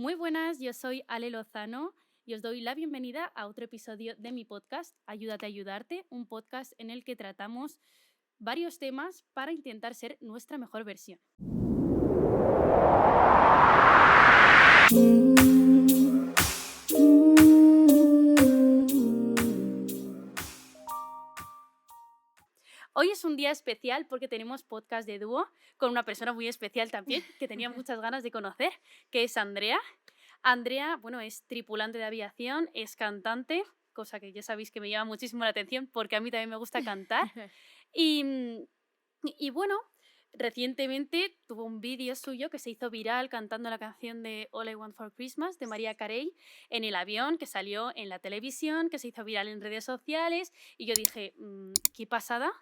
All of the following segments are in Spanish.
Muy buenas, yo soy Ale Lozano y os doy la bienvenida a otro episodio de mi podcast, Ayúdate a ayudarte, un podcast en el que tratamos varios temas para intentar ser nuestra mejor versión. Hoy es un día especial porque tenemos podcast de dúo con una persona muy especial también que tenía muchas ganas de conocer, que es Andrea. Andrea, bueno, es tripulante de aviación, es cantante, cosa que ya sabéis que me llama muchísimo la atención porque a mí también me gusta cantar. Y bueno, recientemente tuvo un vídeo suyo que se hizo viral cantando la canción de All I Want for Christmas de Mariah Carey en el avión, que salió en la televisión, que se hizo viral en redes sociales y yo dije, qué pasada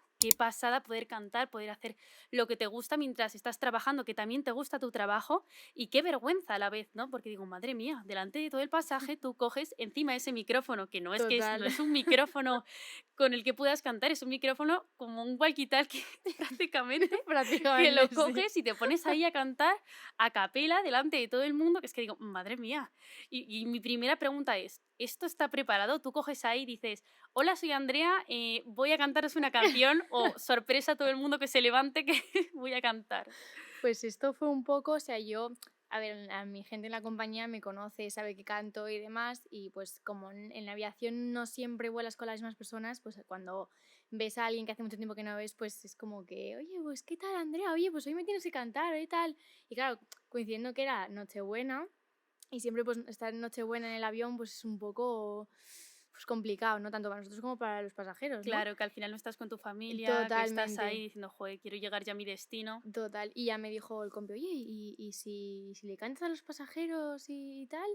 poder cantar, poder hacer lo que te gusta mientras estás trabajando, que también te gusta tu trabajo y qué vergüenza a la vez, ¿no? Porque digo, madre mía, delante de todo el pasaje tú coges encima ese micrófono, que no es, Total. no es un micrófono con el que puedas cantar, es un micrófono como un walkie-talkie prácticamente, que Prácticamente, lo sí. coges y te pones ahí a cantar a capela delante de todo el mundo, que es que digo, madre mía. Y mi primera pregunta es, ¿esto está preparado? Tú coges ahí y dices, hola, soy Andrea, voy a cantaros una canción o sorpresa a todo el mundo que se levante que voy a cantar. Pues esto fue un poco, o sea, yo, a ver, a mi gente en la compañía me conoce, sabe que canto y demás, y pues como en la aviación no siempre vuelas con las mismas personas, pues cuando ves a alguien que hace mucho tiempo que no ves, pues es como que, oye, pues ¿qué tal, Andrea? Oye, pues hoy me tienes que cantar, hoy tal. Y claro, coincidiendo que era Nochebuena, y siempre pues estar en Nochebuena en el avión pues es un poco pues, complicado, ¿no? Tanto para nosotros como para los pasajeros, ¿no? Claro, que al final no estás con tu familia, que estás Totalmente. ahí diciendo, joder, quiero llegar ya a mi destino. Total, y ya me dijo el compi, oye, ¿y si le cantas a los pasajeros y tal?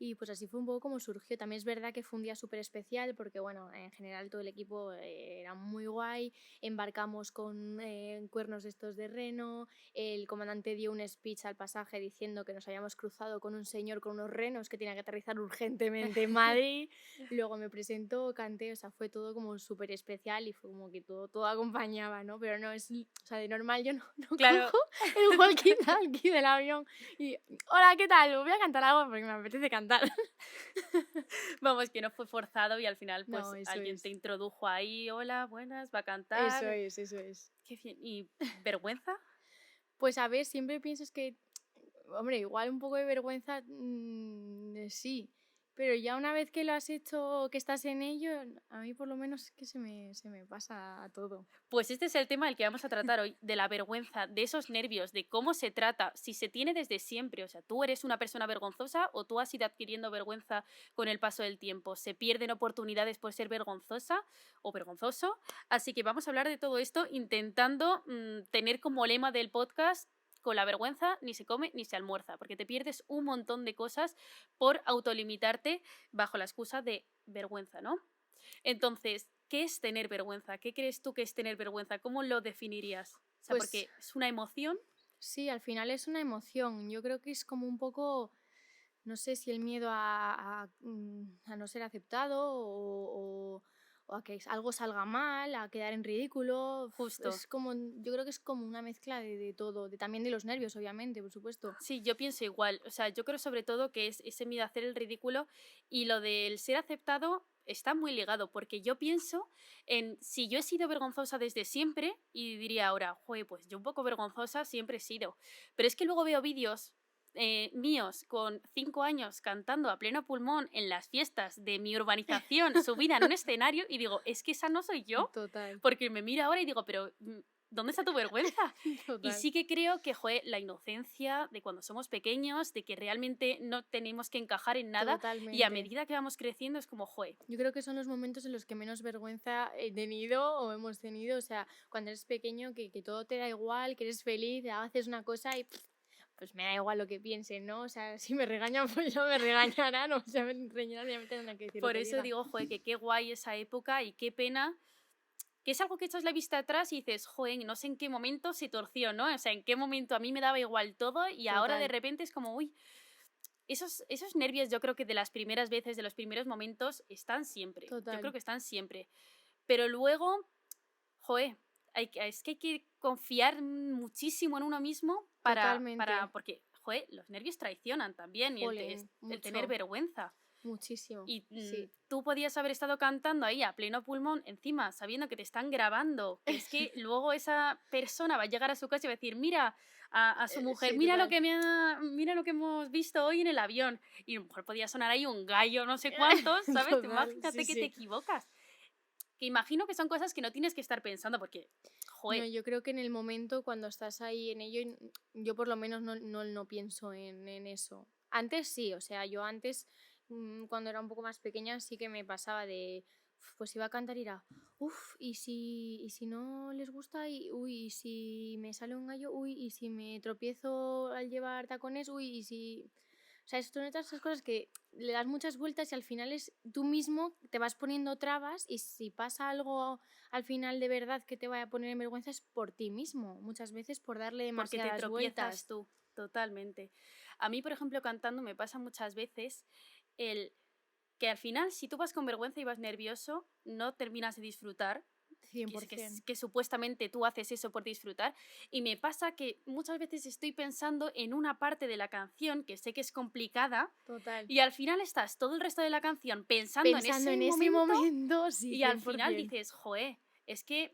Y pues así fue un poco como surgió. También es verdad que fue un día súper especial porque, bueno, en general todo el equipo era muy guay. Embarcamos con cuernos estos de reno. El comandante dio un speech al pasaje diciendo que nos habíamos cruzado con un señor con unos renos que tenía que aterrizar urgentemente en Madrid. Luego me presentó, canté, o sea, fue todo como súper especial y fue como que todo acompañaba, ¿no? Pero no es, o sea, de normal yo no Claro. cojo el walkie-talkie del avión y, hola, ¿qué tal? Voy a cantar algo porque me apetece cantar. Vamos, que no fue forzado y al final No, pues eso alguien te es. introdujo ahí, hola, buenas, va a Eso cantar. es, eso es. Qué bien. ¿Y vergüenza? Pues a ver, siempre piensas que, hombre, igual un poco de vergüenza, sí, pero ya una vez que lo has hecho, que estás en ello, a mí por lo menos es que se me pasa todo. Pues este es el tema del que vamos a tratar hoy, de la vergüenza, de esos nervios, de cómo se trata, si se tiene desde siempre, o sea, tú eres una persona vergonzosa o tú has ido adquiriendo vergüenza con el paso del tiempo, se pierden oportunidades por ser vergonzosa o vergonzoso, así que vamos a hablar de todo esto intentando tener como lema del podcast, con la vergüenza ni se come ni se almuerza, porque te pierdes un montón de cosas por autolimitarte bajo la excusa de vergüenza, ¿no? Entonces, ¿qué es tener vergüenza? ¿Qué crees tú que es tener vergüenza? ¿Cómo lo definirías? O sea, Pues porque es una emoción. sí, al final es una emoción. Yo creo que es como un poco, no sé si el miedo a no ser aceptado o a que algo salga mal, a quedar en ridículo. Justo. Es como, yo creo que es como una mezcla de todo, también de los nervios, obviamente, por supuesto. Sí, yo pienso igual. O sea, yo creo sobre todo que es ese miedo a hacer el ridículo y lo del ser aceptado está muy ligado, porque yo pienso en si yo he sido vergonzosa desde siempre y diría ahora, joder, pues yo un poco vergonzosa siempre he sido. Pero es que luego veo vídeos míos con 5 años cantando a pleno pulmón en las fiestas de mi urbanización, subida en un escenario y digo, es que esa no soy yo, Total, porque me miro ahora y digo, pero ¿dónde está tu vergüenza? Y total. sí que creo que, joder, la inocencia de cuando somos pequeños, de que realmente no tenemos que encajar en nada y a Totalmente. medida que vamos creciendo es como, joder, Yo creo que son los momentos en los que menos vergüenza he tenido o hemos tenido. O sea, cuando eres pequeño, que todo te da igual, que eres feliz, haces una cosa y pues me da igual lo que piensen, ¿no? O sea, si me regañan, pues ya me regañarán, o sea, me regañarán, ya me tendrán que decir lo por que eso digan. digo, joder, que qué guay esa época y qué pena, que es algo que echas la vista atrás y dices, joder, no sé en qué momento se torció, ¿no? O sea, en qué momento a mí me daba igual todo y ahora de Total, repente es como, uy, esos nervios yo creo que de las primeras veces, de los primeros momentos, están siempre, yo creo total, que están siempre, pero luego, joder, es que hay que confiar muchísimo en uno mismo totalmente. porque, joder, los nervios traicionan también y Jolín, el tener mucho, vergüenza. muchísimo, Y sí. tú podías haber estado cantando ahí a pleno pulmón, encima sabiendo que te están grabando, que es que luego esa persona va a llegar a su casa y va a decir, mira a su mujer, Sí, mira lo total. que mira lo que hemos visto hoy en el avión. Y a lo mejor podía sonar ahí un gallo, no sé cuántos, ¿sabes? Total, sí, Imagínate que te sí. equivocas. Que imagino que son cosas que no tienes que estar pensando porque, No, joder, yo creo que en el momento cuando estás ahí en ello, yo por lo menos no pienso en eso. Antes sí, o sea, yo antes, cuando era un poco más pequeña, sí que me pasaba de, pues iba a cantar y era, uff, y si no les gusta, y, uy, y si me sale un gallo, uy, y si me tropiezo al llevar tacones, uy, y si... O sea, esto notas esas cosas que le das muchas vueltas y al final es tú mismo te vas poniendo trabas y si pasa algo al final de verdad que te vaya a poner en vergüenza es por ti mismo, muchas veces por darle porque te demasiadas tropiezas vueltas. tú, totalmente. A mí, por ejemplo, cantando me pasa muchas veces el que al final, si tú vas con vergüenza y vas nervioso, no terminas de disfrutar, que 100%. que supuestamente tú haces eso por disfrutar, y me pasa que muchas veces estoy pensando en una parte de la canción que sé que es complicada, Total. y al final estás todo el resto de la canción pensando en Pensando ese en ese momento, momento, sí, y al final 100%. dices, joe, es que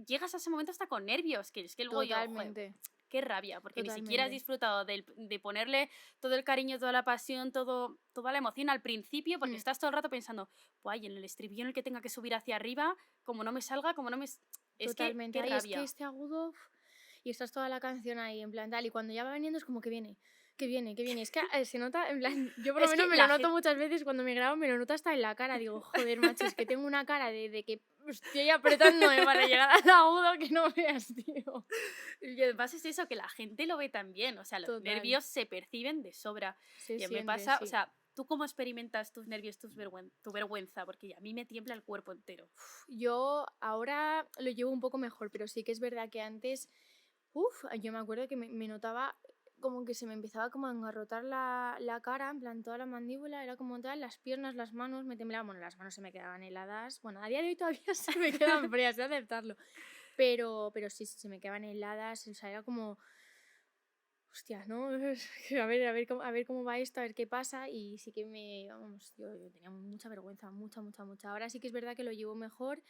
llegas a ese momento hasta con nervios, que es que luego yo, joe, Totalmente, qué rabia, porque ni siquiera has totalmente. disfrutado de ponerle todo el cariño, toda la pasión, toda la emoción al principio, porque Mm, estás todo el rato pensando, guay, en el estribillo en el que tenga que subir hacia arriba, como no me salga, como no me... Es que, Totalmente. qué Ay, es que rabia. este agudo y estás toda la canción ahí, en plan tal, y cuando ya va viniendo es como que viene, que viene, que viene. Es que se nota, en plan, yo por lo Es menos que me lo la noto gente... muchas veces cuando me grabo, me lo noto hasta en la cara. Digo, joder, macho, es que tengo una cara de que estoy apretándome para llegar al agudo que no veas, tío. Y además es eso, que la gente lo ve tan bien, o sea, los Total. nervios se perciben de sobra. Se Y me siente, pasa, o sí. sea, ¿tú cómo experimentas tus nervios, tu vergüenza? Porque a mí me tiembla el cuerpo entero. Yo ahora lo llevo un poco mejor, pero sí que es verdad que antes, yo me acuerdo que me notaba como que se me empezaba como a engarrotar la cara, en plan toda la mandíbula, era como tal, las piernas, las manos me temblaban, bueno, las manos se me quedaban heladas, bueno, a día de hoy todavía se me quedan frías, de aceptarlo, pero sí, sí, se me quedaban heladas, o sea, era como, hostia, ¿no? A ver cómo va esto, a ver qué pasa. Y sí que vamos, yo tenía mucha vergüenza, mucha, mucha, mucha. Ahora sí que es verdad que lo llevo mejor.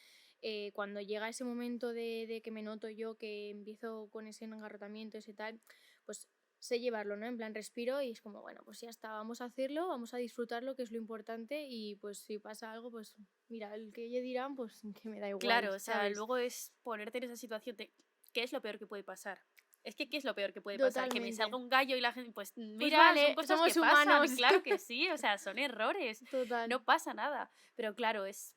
Cuando llega ese momento de que me noto yo que empiezo con ese engarrotamiento, ese tal, pues sé llevarlo, ¿no? En plan, respiro y es como, bueno, pues ya está, vamos a hacerlo, vamos a disfrutarlo, que es lo importante. Y pues si pasa algo, pues mira, el que ellos dirán, pues que me da igual, Claro, o sea, ¿sabes? luego es ponerte en esa situación de ¿qué es lo peor que puede pasar? Es que ¿qué es lo peor que puede pasar? Que me salga Totalmente. un gallo y la gente, pues Pues mira, son vale, cosas que somos pasan, humanos. claro que sí, o sea, son errores, Total. no pasa nada. Pero claro, es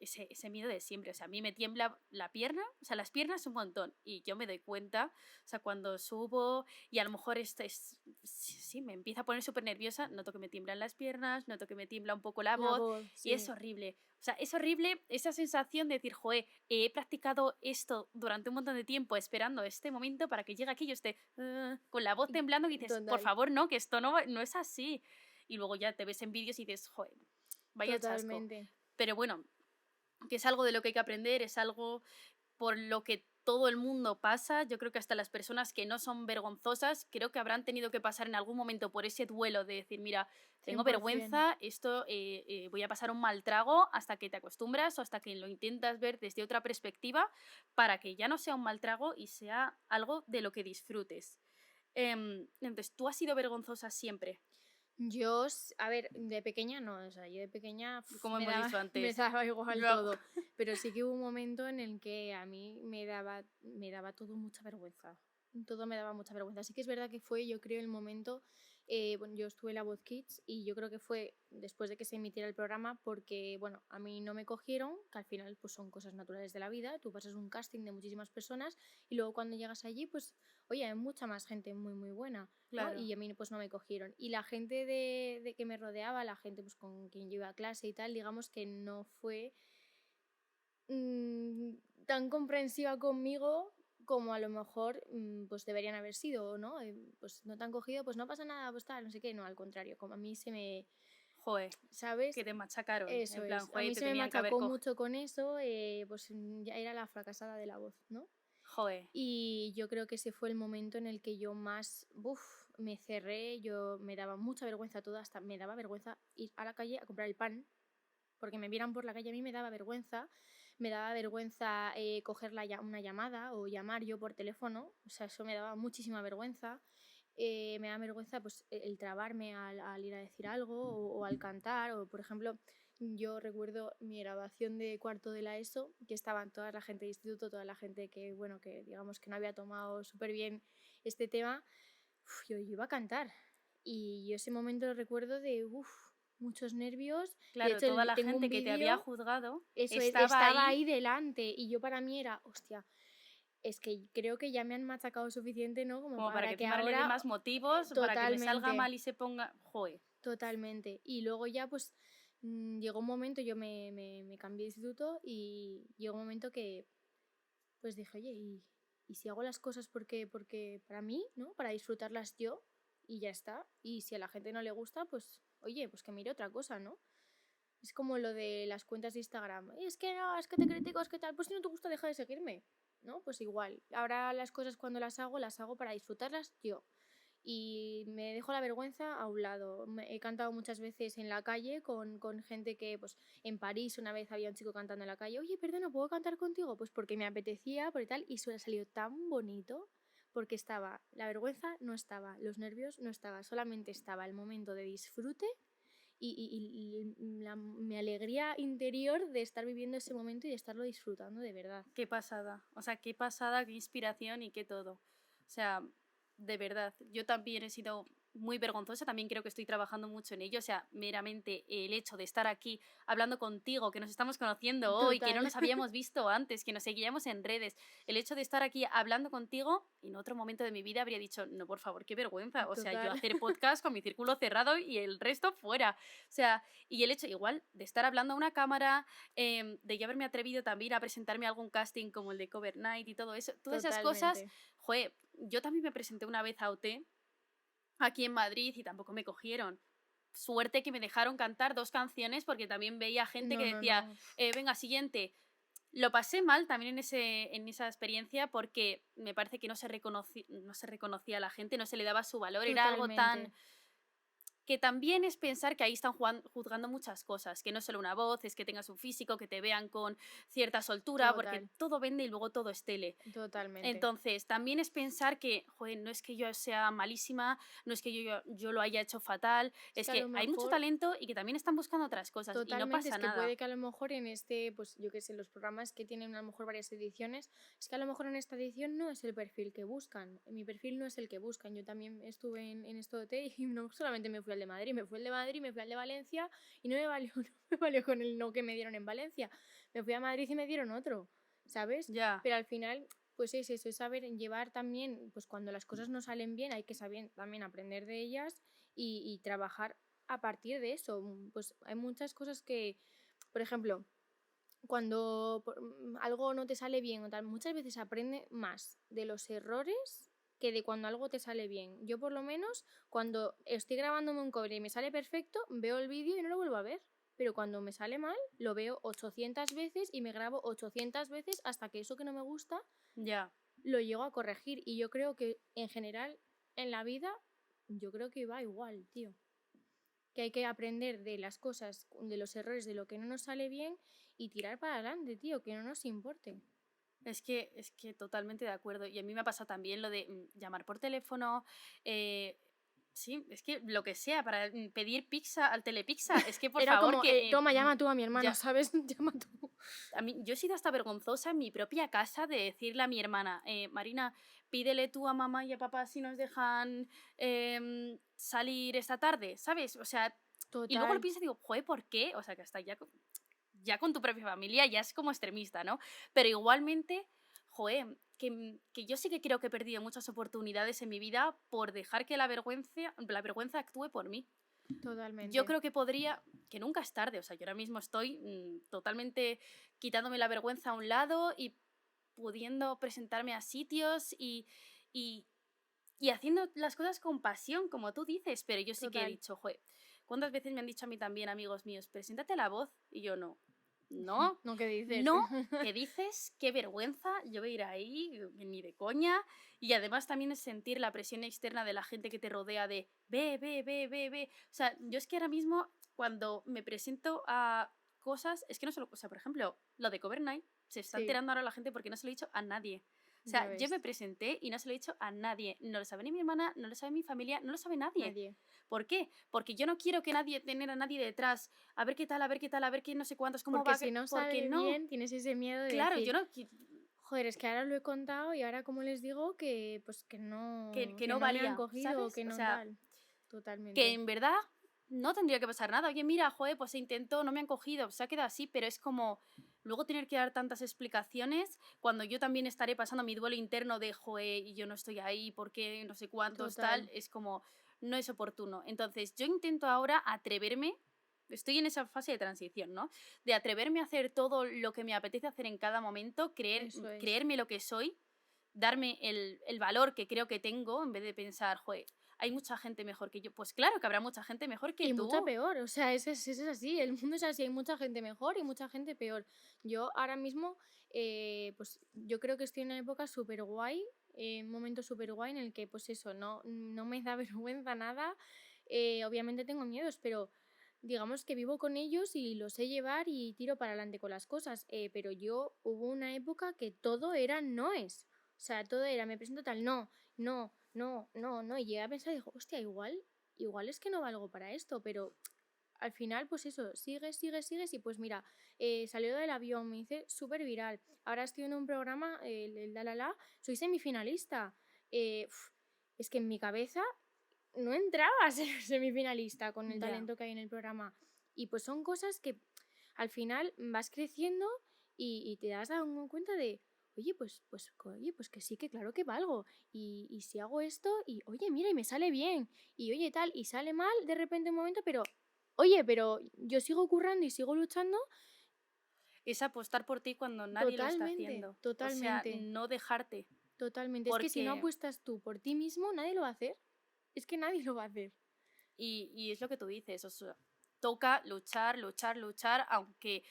ese miedo de siempre, o sea, a mí me tiembla la pierna, o sea, las piernas un montón, y yo me doy cuenta, o sea, cuando subo y a lo mejor sí, me empieza a poner súper nerviosa, noto que me tiemblan las piernas, noto que me tiembla un poco la La voz, voz, y es sí. horrible. O sea, es horrible esa sensación de decir, joe, he practicado esto durante un montón de tiempo esperando este momento para que llegue aquí y yo esté con la voz Y- temblando y dices, por Total, favor, no, que esto no es así. Y luego ya te ves en vídeos y dices, joe, vaya chasco. totalmente. Pero bueno, que es algo de lo que hay que aprender, es algo por lo que todo el mundo pasa. Yo creo que hasta las personas que no son vergonzosas, creo que habrán tenido que pasar en algún momento por ese duelo de decir, mira, tengo 100%. vergüenza, esto voy a pasar un mal trago hasta que te acostumbras o hasta que lo intentas ver desde otra perspectiva para que ya no sea un mal trago y sea algo de lo que disfrutes. Entonces, ¿tú has sido vergonzosa siempre? A ver, de pequeña no, o sea, yo de pequeña Como me hemos daba, dicho me antes. daba igual No. todo, pero sí que hubo un momento en el que a mí me daba todo mucha vergüenza, todo me daba mucha vergüenza. Sí que es verdad que fue, yo creo, el momento, bueno, yo estuve en la Voz Kids y yo creo que fue después de que se emitiera el programa porque, bueno, a mí no me cogieron, que al final pues son cosas naturales de la vida, tú pasas un casting de muchísimas personas y luego cuando llegas allí, pues, oye, hay mucha más gente muy, muy buena. ¿No? Claro. Y a mí pues no me cogieron. Y la gente de que me rodeaba, la gente pues con quien yo iba a clase y tal, digamos que no fue mm, tan comprensiva conmigo como a lo mejor pues deberían haber sido, ¿no? Pues no te han cogido, pues no pasa nada, pues tal, no sé qué, no, al contrario, como a mí se me, Joder, que ¿sabes? te machacaron. Eso En plan, es, a joder, mí te se me tenían que haber machacó cogido. mucho con eso, pues ya era la fracasada de la voz, ¿no? Joder. Y yo creo que ese fue el momento en el que yo más, me cerré, yo me daba mucha vergüenza todo, hasta me daba vergüenza ir a la calle a comprar el pan, porque me vieran por la calle, a mí me daba vergüenza coger una llamada o llamar yo por teléfono, o sea, eso me daba muchísima vergüenza. Me da vergüenza pues el trabarme al ir a decir algo o al cantar, o por ejemplo, yo recuerdo mi grabación de cuarto de la ESO, que estaban toda la gente del instituto, toda la gente que, bueno, que digamos que no había tomado súper bien este tema. Yo iba a cantar y yo ese momento lo recuerdo de, muchos nervios. De Claro, hecho, toda la tengo un gente que te había vídeo, juzgado eso es, estaba estaba ahí ahí delante y yo para mí era, hostia, es que creo que ya me han machacado suficiente, ¿no? Como como para que para que encima le dé ahora, más motivos, para que me salga totalmente, mal y se ponga... Joder. totalmente. Y luego ya pues llegó un momento, yo me cambié de instituto y llegó un momento que pues dije, oye, ¿y si hago las cosas porque para mí, ¿no? Para disfrutarlas yo y ya está. Y si a la gente no le gusta, pues oye, pues que mire otra cosa, ¿no? Es como lo de las cuentas de Instagram. Es que no, es que te critico, es que tal. Pues si no te gusta, deja de seguirme. ¿No? Pues igual. Ahora las cosas cuando las hago para disfrutarlas yo. Y me dejo la vergüenza a un lado. He cantado muchas veces en la calle con gente que, pues, en París una vez había un chico cantando en la calle. Oye, perdona, ¿puedo cantar contigo? Pues porque me apetecía, por tal. Y eso ha salido tan bonito porque estaba, la vergüenza no estaba, los nervios no estaba, solamente estaba el momento de disfrute y mi alegría interior de estar viviendo ese momento y de estarlo disfrutando de verdad. Qué pasada. O sea, qué pasada, qué inspiración y qué todo. O sea, de verdad, yo también he sido muy vergonzosa, también creo que estoy trabajando mucho en ello, o sea, meramente el hecho de estar aquí hablando contigo, que nos estamos conociendo hoy, que no Total, nos habíamos visto antes, que nos seguíamos en redes, el hecho de estar aquí hablando contigo, en otro momento de mi vida habría dicho, no, por favor, qué vergüenza, o sea, yo total. hacer podcast con mi círculo cerrado y el resto fuera, o sea, y el hecho igual de estar hablando a una cámara, de yo haberme atrevido también a presentarme a algún casting como el de Cover Night y todo eso, todas esas cosas, Totalmente. joder, yo también me presenté una vez a OT aquí en Madrid y tampoco me cogieron. Suerte que me dejaron cantar 2 canciones porque también veía gente que No, no, decía, no. venga, siguiente. Lo pasé mal también en esa experiencia porque me parece que no se reconocía a la gente, no se le daba su valor, era algo tan... Totalmente. Que también es pensar que ahí están juzgando muchas cosas, que no es solo una voz, es que tengas un físico, que te vean con cierta soltura, porque Total. todo vende y luego todo es tele. Totalmente. Entonces, también es pensar que, joder, no es que yo sea malísima, no es que yo lo haya hecho fatal, Es es que a lo que hay mucho mejor, talento y que también están buscando otras cosas y no totalmente, pasa es que nada. puede que a lo mejor en este, pues yo qué sé, los programas que tienen a lo mejor varias ediciones, es que a lo mejor en esta edición no es el perfil que buscan. Mi perfil no es el que buscan. Yo también estuve en esto de T y no solamente me fui al de Madrid, me fui al de Madrid, me fui al de Valencia y no me valió, no me valió con el no que me dieron en Valencia. Me fui a Madrid y me dieron otro, ¿sabes? Ya, Pero al final, pues es eso, es saber llevar también, pues cuando las cosas no salen bien, hay que saber también aprender de ellas y trabajar a partir de eso. Pues hay muchas cosas que, por ejemplo, cuando algo no te sale bien o tal, muchas veces aprende más de los errores que de cuando algo te sale bien. Yo por lo menos, cuando estoy grabándome un cover y me sale perfecto, veo el vídeo y no lo vuelvo a ver. Pero cuando me sale mal, lo veo 800 veces y me grabo 800 veces hasta que eso que no me gusta ya. lo llego a corregir. Y yo creo que en general en la vida, yo creo que va igual, tío. Que hay que aprender de las cosas, de los errores, de lo que no nos sale bien y tirar para adelante, tío, que no nos importe. Es que totalmente de acuerdo. Y a mí me ha pasado también lo de llamar por teléfono. eh, sí, es que lo que sea, para pedir pizza al telepizza. Es que por Era favor, como, que toma, llama tú a mi hermano, ya, ¿sabes? Llama tú. a mí, yo he sido hasta vergonzosa en mi propia casa de decirle a mi hermana, Marina, pídele tú a mamá y a papá si nos dejan salir esta tarde, ¿sabes? O sea, y luego lo Total, pienso y digo, joder, ¿por qué? O sea, que hasta ya con tu propia familia ya es como extremista, ¿no? Pero igualmente, joder, que yo sí que creo que he perdido muchas oportunidades en mi vida por dejar que la vergüenza actúe por mí. Yo totalmente. creo que podría, que nunca es tarde, o sea, yo ahora mismo estoy totalmente quitándome la vergüenza a un lado y pudiendo presentarme a sitios y, y haciendo las cosas con pasión, como tú dices, pero yo sí que he Total. dicho, joder, ¿cuántas veces me han dicho a mí también, amigos míos, preséntate a la voz? Y yo no. No, ¿No qué dices? no, ¿qué dices? Qué vergüenza, yo voy a ir ahí, ni de coña. Y además también es sentir la presión externa de la gente que te rodea de ve, ve, ve, ve, ve. O sea, yo es que ahora mismo cuando me presento a cosas, es que no solo, o sea, por ejemplo, lo de Cover Night, se está Sí, enterando ahora la gente porque no se lo he dicho a nadie. O ya sea, yo me ves. presenté y no se lo he dicho a nadie. No lo sabe ni mi hermana, no lo sabe mi familia, no lo sabe nadie. Nadie. ¿Por qué? Porque yo no quiero que nadie, tener a nadie detrás, a ver qué tal, a ver qué tal, a ver qué no sé cuántos, cómo Porque va, si no porque sale no. bien, tienes ese miedo de Claro, yo decir, no, joder, es que ahora lo he contado y ahora como les digo que pues que que no no me han valía, cogido o ¿sabes? que O no sea, tal. que Totalmente. en verdad no tendría que pasar nada. Oye, mira, joder, pues se intentó, no me han cogido, se ha quedado así, pero es como luego tener que dar tantas explicaciones cuando yo también estaré pasando mi duelo interno de, joder, y yo no estoy ahí, porque no sé cuántos, tal, Total. es como, no es oportuno. Entonces, yo intento ahora atreverme. Estoy en esa fase de transición, ¿no? De atreverme a hacer todo lo que me apetece hacer en cada momento, Eso es. creerme lo que soy, darme el valor que creo que tengo, en vez de pensar, joder, hay mucha gente mejor que yo. Pues claro que habrá mucha gente mejor que Y mucha tú. peor, o sea, eso es así, el mundo es así, hay mucha gente mejor y mucha gente peor. Yo ahora mismo, pues yo creo que estoy en una época súper guay, un momento súper guay en el que pues eso, no me da vergüenza nada, obviamente tengo miedos, pero digamos que vivo con ellos y los sé llevar y tiro para adelante con las cosas, pero yo hubo una época que todo era noes, o sea, todo era, me presento tal, no, y llegué a pensar, digo, hostia, igual es que no valgo para esto, pero al final, pues eso, sigues y pues mira, salió del avión, me hice súper viral. Ahora estoy en un programa, el La La La, soy semifinalista. Es que en mi cabeza no entraba a ser semifinalista con el Ya. talento que hay en el programa. Y pues son cosas que al final vas creciendo y te das dando cuenta de, oye, pues que sí, que claro que valgo. Y si hago esto, y oye, mira, y me sale bien. Y oye, tal, y sale mal de repente un momento, pero oye, pero yo sigo currando y sigo luchando Es apostar por ti cuando nadie lo está totalmente, haciendo. O sea, totalmente, no dejarte. totalmente. Es que si no Porque, apuestas tú por ti mismo, nadie lo va a hacer. Es que nadie lo va a hacer. y es lo que tú dices, o sea, toca luchar, luchar, luchar, aunque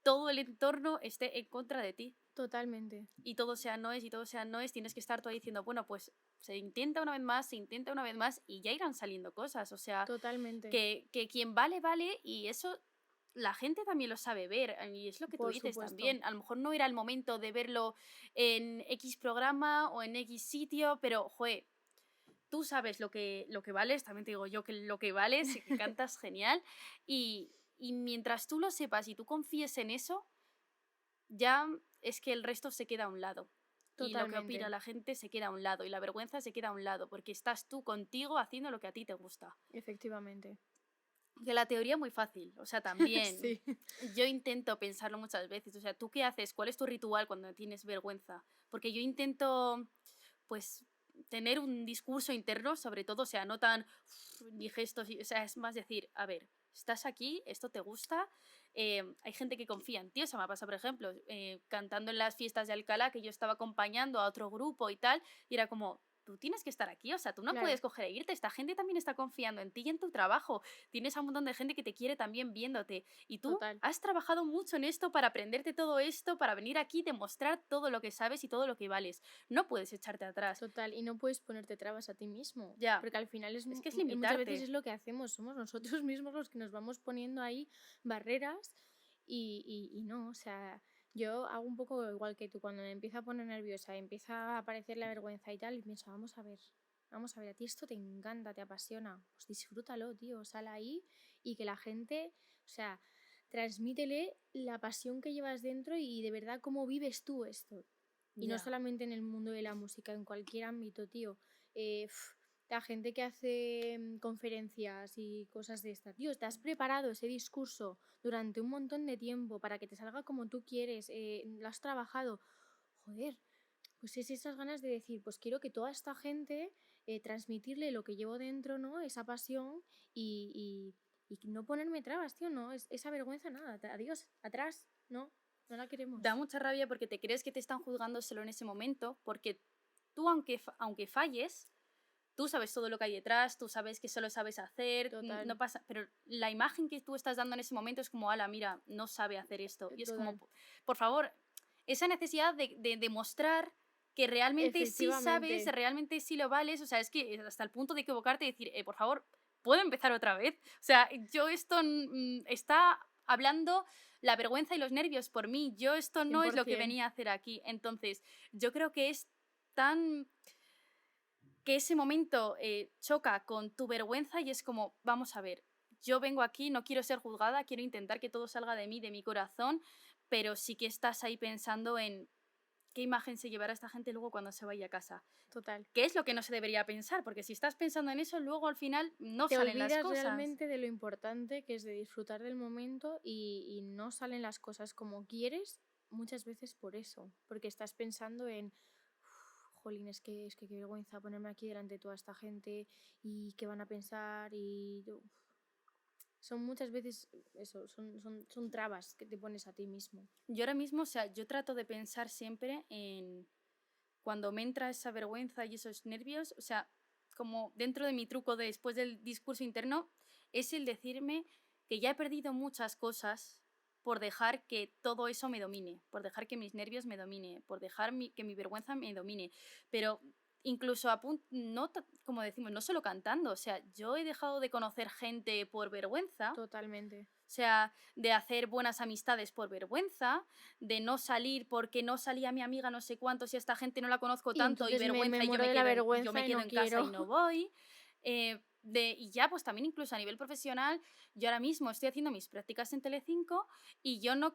todo el entorno esté en contra de ti. Totalmente, Y todo sea no es, y todo sea no es, tienes que estar tú diciendo, bueno, pues se intenta una vez más, se intenta una vez más, y ya irán saliendo cosas. O sea, totalmente. que quien vale, vale, y eso la gente también lo sabe ver, y es lo que tú Por dices supuesto. también. A lo mejor no era el momento de verlo en X programa o en X sitio, pero, joder, tú sabes lo que vales, también te digo yo que lo que vales, y que cantas genial, y mientras tú lo sepas y tú confíes en eso, ya es que el resto se queda a un lado. Y lo que opina Totalmente. la gente se queda a un lado, y la vergüenza se queda a un lado, porque estás tú contigo haciendo lo que a ti te gusta. Efectivamente. Que la teoría es muy fácil, o sea, también Sí. yo intento pensarlo muchas veces, o sea, ¿tú qué haces? ¿Cuál es tu ritual cuando tienes vergüenza? Porque yo intento, pues, tener un discurso interno, sobre todo, o sea, no tan ni gestos, o sea, es más decir, a ver, estás aquí, esto te gusta, hay gente que confía en ti, o sea, me pasa, por ejemplo, cantando en las fiestas de Alcalá, que yo estaba acompañando a otro grupo y tal, y era como, tú tienes que estar aquí, o sea, tú no Claro, puedes coger e irte, esta gente también está confiando en ti y en tu trabajo, tienes a un montón de gente que te quiere también viéndote, y tú total. has trabajado mucho en esto para aprenderte todo esto, para venir aquí, demostrar todo lo que sabes y todo lo que vales. No puedes echarte atrás. Total. Y no puedes ponerte trabas a ti mismo. Ya, Porque al final es que es muchas veces limitarte. es lo que hacemos. Somos nosotros mismos los que nos vamos poniendo ahí barreras y no. O sea, yo hago un poco igual que tú. Cuando me empieza a poner nerviosa, empieza a aparecer la vergüenza y tal, y pienso, vamos a ver. Vamos a ver, a ti esto te encanta, te apasiona. Pues disfrútalo, tío. Sal ahí y que la gente, o sea, transmítele la pasión que llevas dentro y de verdad cómo vives tú esto. Y no Ya. solamente en el mundo de la música, en cualquier ámbito, tío. La gente que hace conferencias y cosas de esta, tío, te has preparado ese discurso durante un montón de tiempo para que te salga como tú quieres, lo has trabajado. Joder, pues es esas ganas de decir, pues quiero que toda esta gente transmitirle lo que llevo dentro, ¿no? Esa pasión y no ponerme trabas, tío, no, esa vergüenza, nada, adiós, atrás, no la Da queremos. mucha rabia porque te crees que te están juzgando solo en ese momento, porque tú, aunque falles, tú sabes todo lo que hay detrás, tú sabes que solo sabes hacer, Total, no pasa, pero la imagen que tú estás dando en ese momento es como, ala, mira, no sabe hacer esto. Y es como, total. por favor, esa necesidad de demostrar que realmente sí sabes, Efectivamente, realmente sí lo vales, o sea, es que hasta el punto de equivocarte y decir, por favor, ¿puedo empezar otra vez? O sea, yo esto está hablando la vergüenza y los nervios por mí, yo esto no es lo que 100%. venía a hacer aquí. Entonces, yo creo que es tan que ese momento choca con tu vergüenza y es como, vamos a ver, yo vengo aquí, no quiero ser juzgada, quiero intentar que todo salga de mí, de mi corazón, pero sí que estás ahí pensando en qué imagen se llevará esta gente luego cuando se vaya a casa. Total. ¿Qué es lo que no se debería pensar? Porque si estás pensando en eso, luego al final no Te salen las olvidas cosas. realmente de lo importante que es de disfrutar del momento y no salen las cosas como quieres muchas veces por eso, porque estás pensando en, jolín, es que qué vergüenza ponerme aquí delante de toda esta gente y qué van a pensar y son muchas veces eso, son trabas que te pones a ti mismo. Yo ahora mismo, o sea, yo trato de pensar siempre en cuando me entra esa vergüenza y esos nervios, o sea, como dentro de mi truco después del discurso interno, es el decirme que ya he perdido muchas cosas por dejar que todo eso me domine, por dejar que mis nervios me domine, por dejar que mi vergüenza me domine. Pero incluso no, como decimos, no solo cantando, o sea, yo he dejado de conocer gente por vergüenza, Totalmente. o sea, de hacer buenas amistades por vergüenza, de no salir porque no salía mi amiga no sé cuántos y esta gente no la conozco Y tanto y entonces me vergüenza y muero de la yo me vergüenza y quedo no en casa y quiero. no voy. Y ya, pues también incluso a nivel profesional, yo ahora mismo estoy haciendo mis prácticas en Telecinco y yo no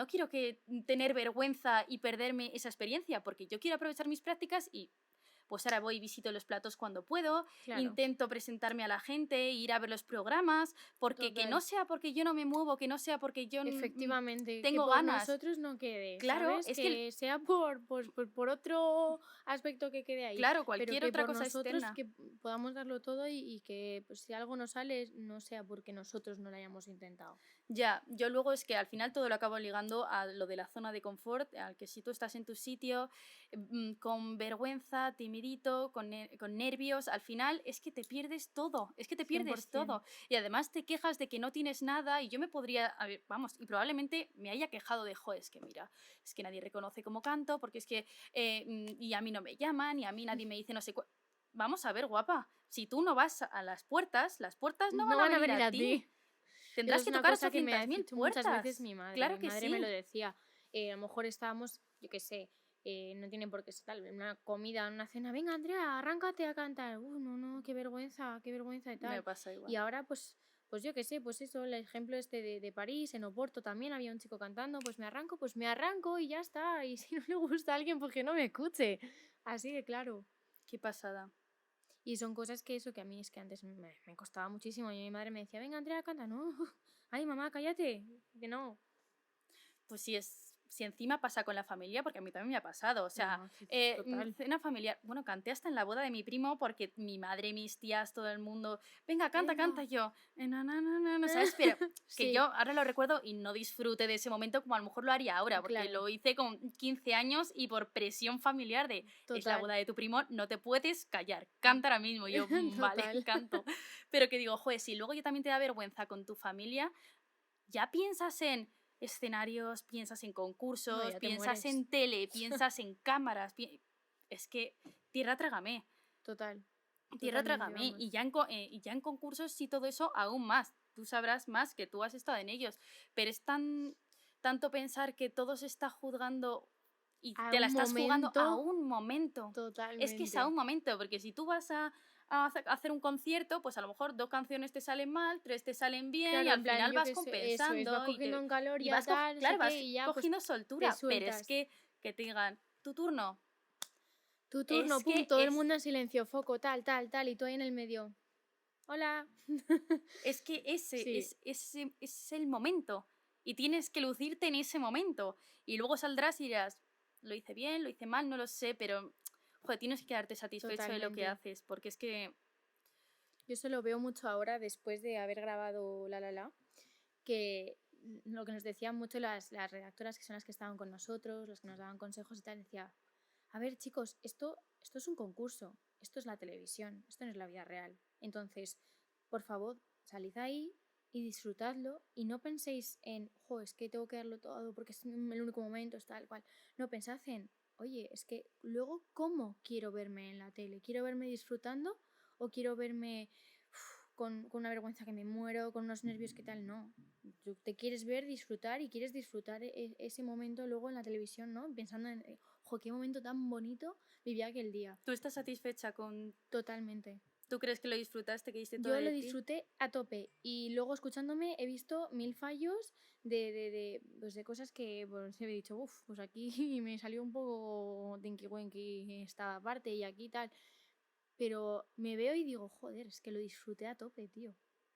quiero tener vergüenza y perderme esa experiencia, porque yo quiero aprovechar mis prácticas y pues ahora voy y visito los platos cuando puedo, Claro, intento presentarme a la gente, ir a ver los programas, porque que no total. sea porque yo no me muevo, que no sea porque yo Efectivamente, que tengo por ganas. nosotros no quede, Claro, ¿sabes? es que, Que sea por otro aspecto que quede ahí, claro, pero cualquier que otra por cosa nosotros externa. que podamos darlo todo y que pues, si algo no sale, no sea porque nosotros no lo hayamos intentado. Ya, yo luego es que al final todo lo acabo ligando a lo de la zona de confort, al que si tú estás en tu sitio con vergüenza, timidito, con nervios, al final es que te pierdes todo, es que te pierdes 100%. todo. Y además te quejas de que no tienes nada y yo me podría, vamos, y probablemente me haya quejado de, jo, es que mira, es que nadie reconoce cómo canto, porque es que, y a mí no me llaman, y a mí nadie me dice no sé cuál. Vamos a ver, guapa, si tú no vas a las puertas no No van a van a venir venir a a ti. ti. Eso Tendrás es que una tocar cosa que me ha 800.000 dicho muchas veces puertas. mi madre. Claro Mi que madre me lo sí. decía. A lo mejor estábamos, yo qué sé, no tiene por qué ser tal, en una comida, en una cena. Venga, Andrea, arráncate a cantar. No, no, qué vergüenza y Me tal. pasa Y igual. ahora, pues yo qué sé, pues eso, el ejemplo este de París, en Oporto también había un chico cantando. Pues me arranco y ya está. Y si no le gusta a alguien, pues que no me escuche. Así de claro. Qué pasada. Y son cosas que eso que a mí es que antes me costaba muchísimo. Y mi madre me decía, venga, Andrea, canta. No, ay, mamá, cállate. Que no. Pues si encima pasa con la familia, porque a mí también me ha pasado, o sea, No, sí, total. cena familiar, bueno, canté hasta en la boda de mi primo porque mi madre, mis tías, todo el mundo, venga, canta, canta, Venga. y yo, ¿sabes? Pero que yo Sí, ahora lo recuerdo y no disfrute de ese momento como a lo mejor lo haría ahora, porque claro, lo hice con 15 años y por presión familiar de, es la total. boda de tu primo, no te puedes callar, canta ahora mismo, y yo, vale, Total. canto. Pero que digo, joder, si luego yo también te da vergüenza con tu familia, ya piensas en escenarios, piensas en No, concursos, ya te piensas mueres. en tele, piensas en cámaras. Es que tierra trágame, Total. tierra Totalmente, trágame. vamos. Y ya en concursos y todo eso, aún más. Tú sabrás más que tú has estado en ellos. Pero es tanto pensar que todo se está juzgando y A te la un estás jugando momento, a un momento. Es que es a totalmente. un momento, porque si tú vas a hacer un concierto, pues a lo mejor 2 canciones te salen mal, 3 te salen bien y Claro, en al plan, final yo vas qué sé, eso es, vas compensando cogiendo en calor y ya tal, no sé claro, qué, vas y ya pues cogiendo te soltura. Pero es sueltas. que te digan, tu turno, Tu turno, es pum, que todo el mundo en silencio, foco, tal, tal, tal, y tú ahí en el medio. Hola. es que Sí, ese es el momento y tienes que lucirte en ese momento y luego saldrás y dirás, lo hice bien, lo hice mal, no lo sé, pero joder, tienes que quedarte satisfecho de lo que totalmente. haces porque es que Yo eso lo veo mucho ahora después de haber grabado La La La, que lo que nos decían mucho las redactoras que son las que estaban con nosotros, las que nos daban consejos y tal, decía, a ver chicos, esto es un concurso. esto es la televisión, esto no es la vida real. Entonces, por favor, salid ahí y disfrutadlo y no penséis en, es que tengo que darlo todo porque es el único momento, es tal cual. No, pensad en, oye, es que luego, ¿cómo quiero verme en la tele? ¿Quiero verme disfrutando o quiero verme con una vergüenza que me muero, con unos nervios que tal? No. Tú te quieres ver, disfrutar y quieres disfrutar ese momento luego en la televisión, ¿no? Pensando en, qué momento tan bonito vivía aquel día. ¿Tú estás satisfecha con...? Totalmente. ¿Tú crees que lo disfrutaste, que diste todo Yo lo de ti? disfruté a tope y luego escuchándome he visto 1000 fallos pues de cosas que pues he dicho, pues aquí me salió un poco tinky winky esta parte y aquí tal. Pero me veo y digo, joder, es que lo disfruté a tope, tío.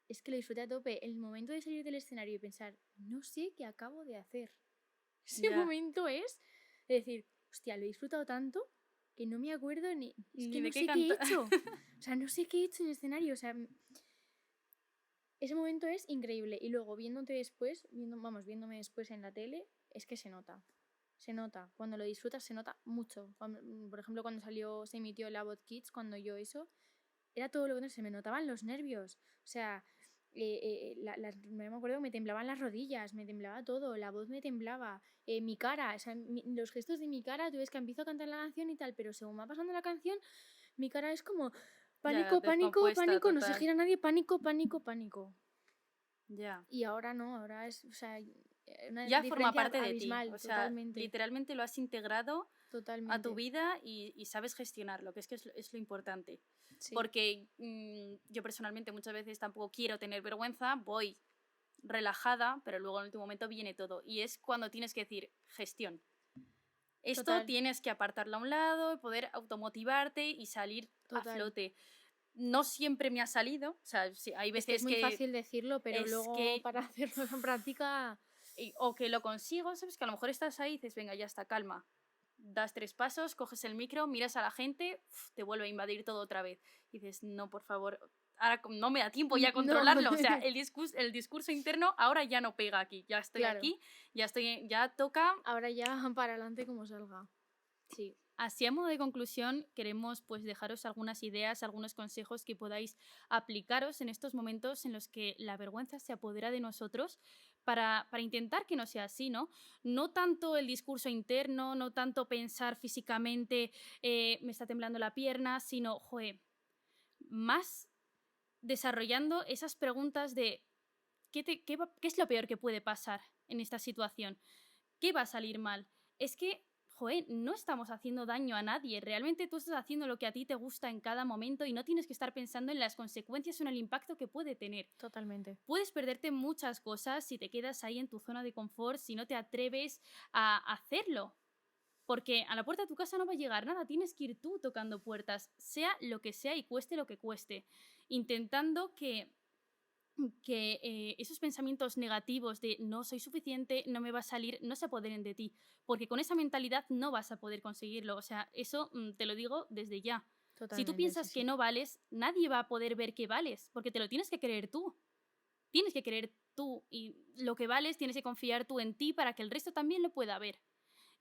Es que lo disfruté a tope. El momento de salir del escenario y pensar, no sé qué acabo de hacer. Ese momento es decir, hostia, lo he disfrutado tanto que no me acuerdo es que Ni no de qué sé qué he cantar. hecho. O sea, no sé qué he hecho en el escenario. O sea, ese momento es increíble. Y luego viéndome después en la tele, es que se nota. Se nota. Cuando lo disfrutas se nota mucho. Por ejemplo, cuando se emitió la Voz Kids, cuando yo eso, era todo lo que se me notaban los nervios. O sea, me acuerdo que me temblaban las rodillas, me temblaba todo, la voz me temblaba, mi cara, o sea, los gestos de mi cara, tú ves que empiezo a cantar la canción y tal, pero según va pasando la canción, mi cara es como Ya, pánico, pánico, descompuesta, pánico, no se total. gira nadie, pánico, pánico, pánico. Ya. Y ahora no, ahora es, o sea, una Ya forma diferencia parte de ti. abismal, O sea, totalmente, literalmente lo has integrado a tu totalmente. vida y sabes gestionarlo, que es lo importante. Sí, Porque yo personalmente muchas veces tampoco quiero tener vergüenza, voy relajada, pero luego en el último momento viene todo. Y es cuando tienes que decir gestión. Esto total, tienes que apartarlo a un lado, poder automotivarte y salir a total. flote. No siempre me ha salido, o sea, sí, hay Es que es veces muy fácil decirlo, pero es luego que para hacerlo en práctica... o que lo consigo, ¿sabes? Que a lo mejor estás ahí y dices, venga, ya está, calma. Das 3 pasos, coges el micro, miras a la gente, te vuelve a invadir todo otra vez. Y dices, no, por favor, ahora no me da tiempo ya a No, controlarlo. O sea, el discurso interno ahora ya no pega aquí. Ya estoy claro. aquí, ya toca. Ahora ya para adelante como salga. Sí. Así a modo de conclusión, queremos pues dejaros algunas ideas, algunos consejos que podáis aplicaros en estos momentos en los que la vergüenza se apodera de nosotros para intentar que no sea así, ¿no? No tanto el discurso interno, no tanto pensar físicamente, me está temblando la pierna, sino, joder, más desarrollando esas preguntas de ¿qué es lo peor que puede pasar en esta situación? ¿Qué va a salir mal? Es que, joder, no estamos haciendo daño a nadie. Realmente tú estás haciendo lo que a ti te gusta en cada momento y no tienes que estar pensando en las consecuencias o en el impacto que puede tener. Totalmente. Puedes perderte muchas cosas si te quedas ahí en tu zona de confort, si no te atreves a hacerlo. Porque a la puerta de tu casa no va a llegar nada, tienes que ir tú tocando puertas, sea lo que sea y cueste lo que cueste, intentando que esos pensamientos negativos de no soy suficiente, no me va a salir, no se apoderen de ti, porque con esa mentalidad no vas a poder conseguirlo. O sea, eso te lo digo desde ya. Si tú Totalmente, sí, piensas que sí. no vales, nadie va a poder ver que vales, porque te lo tienes que creer tú. Tienes que creer tú y lo que vales tienes que confiar tú en ti para que el resto también lo pueda ver.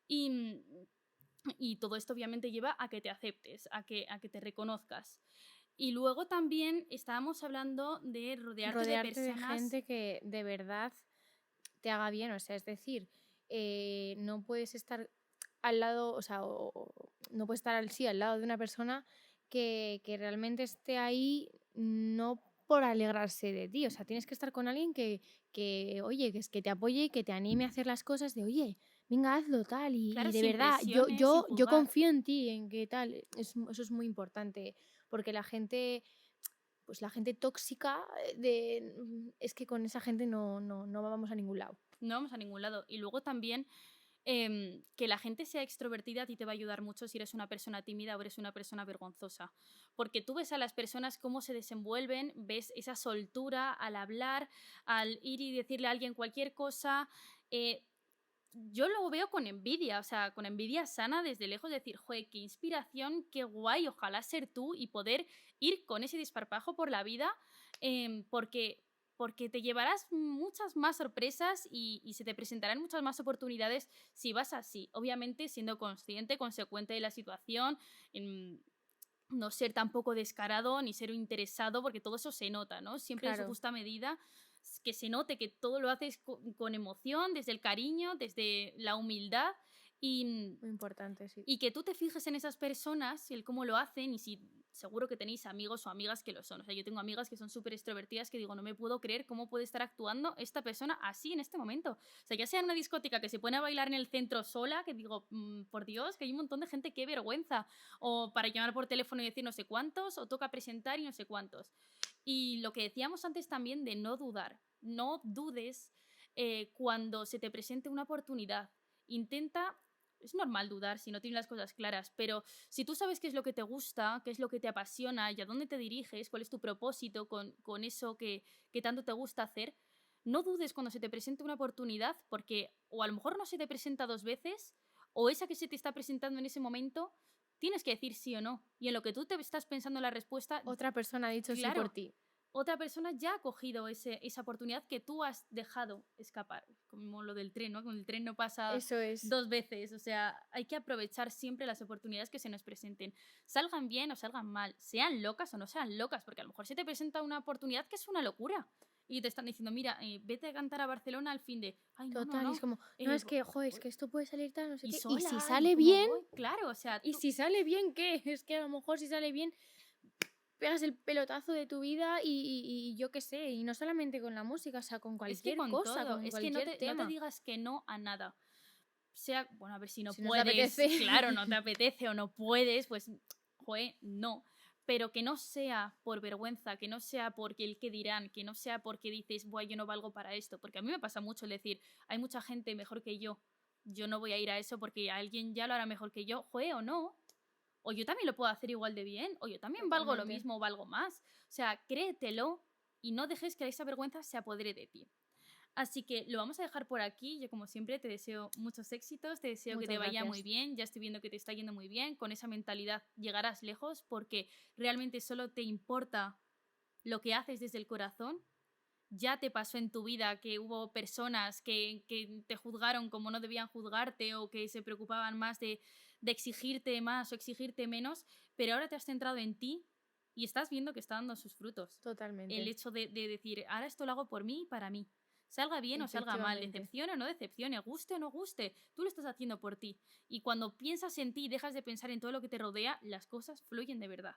Y todo esto obviamente lleva a que te aceptes, a que te reconozcas. Y luego también estábamos hablando de rodearte de Rodearte de personas. gente que de verdad te haga bien, o sea, es decir, no puedes estar al lado, o sea, no puedes estar al lado de una persona que realmente esté ahí no por alegrarse de ti, o sea, tienes que estar con alguien oye, que es que te apoye y que te anime a hacer las cosas de, oye, venga, hazlo tal, Claro, y de sin verdad, presiones, sin yo juzgar. confío en ti, en que tal, eso es muy importante, porque la gente pues la gente tóxica es que con esa gente no vamos a ningún lado. No vamos a ningún lado. Y luego también que la gente sea extrovertida a ti te va a ayudar mucho si eres una persona tímida o eres una persona vergonzosa. Porque tú ves a las personas cómo se desenvuelven, ves esa soltura al hablar, al ir y decirle a alguien cualquier cosa. Yo lo veo con envidia, o sea, con envidia sana desde lejos, decir, joder, qué inspiración, qué guay, ojalá ser tú y poder ir con ese desparpajo por la vida, porque te llevarás muchas más sorpresas y se te presentarán muchas más oportunidades si vas así, obviamente siendo consciente, consecuente de la situación, no ser tampoco descarado ni ser interesado, porque todo eso se nota, ¿no? Siempre en su Claro. justa medida, que se note que todo lo haces con emoción, desde el cariño, desde la humildad y, Muy importante, sí. y que tú te fijes en esas personas y el cómo lo hacen y si seguro que tenéis amigos o amigas que lo son. O sea, yo tengo amigas que son súper extrovertidas que digo, no me puedo creer cómo puede estar actuando esta persona así en este momento. O sea, ya sea en una discoteca que se pone a bailar en el centro sola, que digo, por Dios, que hay un montón de gente, qué vergüenza. O para llamar por teléfono y decir no sé cuántos, o toca presentar y no sé cuántos. Y lo que decíamos antes también de no dudar. No dudes cuando se te presente una oportunidad. Intenta... Es normal dudar si no tienes las cosas claras, pero si tú sabes qué es lo que te gusta, qué es lo que te apasiona y a dónde te diriges, cuál es tu propósito con eso que tanto te gusta hacer, no dudes cuando se te presente una oportunidad, porque o a lo mejor no se te presenta 2 veces, o esa que se te está presentando en ese momento, tienes que decir sí o no. Y en lo que tú te estás pensando la respuesta, Otra persona ha dicho sí por claro, ti. otra persona ya ha cogido esa oportunidad que tú has dejado escapar. Como lo del tren, ¿no? Con el tren no pasa Eso es. 2 veces. O sea, hay que aprovechar siempre las oportunidades que se nos presenten. Salgan bien o salgan mal. Sean locas o no sean locas. Porque a lo mejor se te presenta una oportunidad que es una locura. Y te están diciendo, mira, vete a cantar a Barcelona al fin de... Ay, no, Total, y es como, no, es que, joder, es que esto puede salir tal, no sé y qué. sola, Y si ¿y sale cómo bien, voy? Claro, o sea, y si sale bien, ¿qué? Es que a lo mejor si sale bien, pegas el pelotazo de tu vida y yo qué sé, y no solamente con la música, o sea, con es que cualquier con cosa, todo. con Es que cualquier no te tema. digas que no a nada. Sea, bueno, a ver si no Si no te puedes, apetece. claro, no te apetece o no puedes, pues, joder, no. Pero que no sea por vergüenza, que no sea porque el que dirán, que no sea porque dices, bueno, yo no valgo para esto. Porque a mí me pasa mucho el decir, hay mucha gente mejor que yo no voy a ir a eso porque alguien ya lo hará mejor que yo, joder, o no. O yo también lo puedo hacer igual de bien, o yo también valgo lo Totalmente. mismo o valgo más. O sea, créetelo y no dejes que esa vergüenza se apodere de ti. Así que lo vamos a dejar por aquí. Yo, como siempre, te deseo muchos éxitos, te deseo que Muchas te vaya muy gracias. bien. Ya estoy viendo que te está yendo muy bien. Con esa mentalidad llegarás lejos porque realmente solo te importa lo que haces desde el corazón. Ya te pasó en tu vida que hubo personas que te juzgaron como no debían juzgarte o que se preocupaban más de exigirte más o exigirte menos, pero ahora te has centrado en ti y estás viendo que está dando sus frutos. Totalmente. El hecho de decir, ahora esto lo hago por mí y para mí. Salga bien o salga mal, Efectivamente. decepcione o no decepcione, guste o no guste, tú lo estás haciendo por ti. Y cuando piensas en ti y dejas de pensar en todo lo que te rodea, las cosas fluyen de verdad.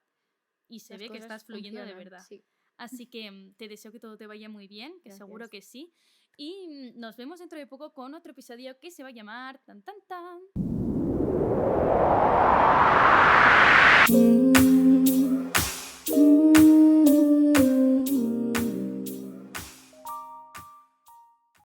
Y se Las ve que cosas estás fluyendo de funcionan, verdad. sí. Así que te deseo que todo te vaya muy bien, que seguro Gracias. que sí. Y nos vemos dentro de poco con otro episodio que se va a llamar tan tan tan.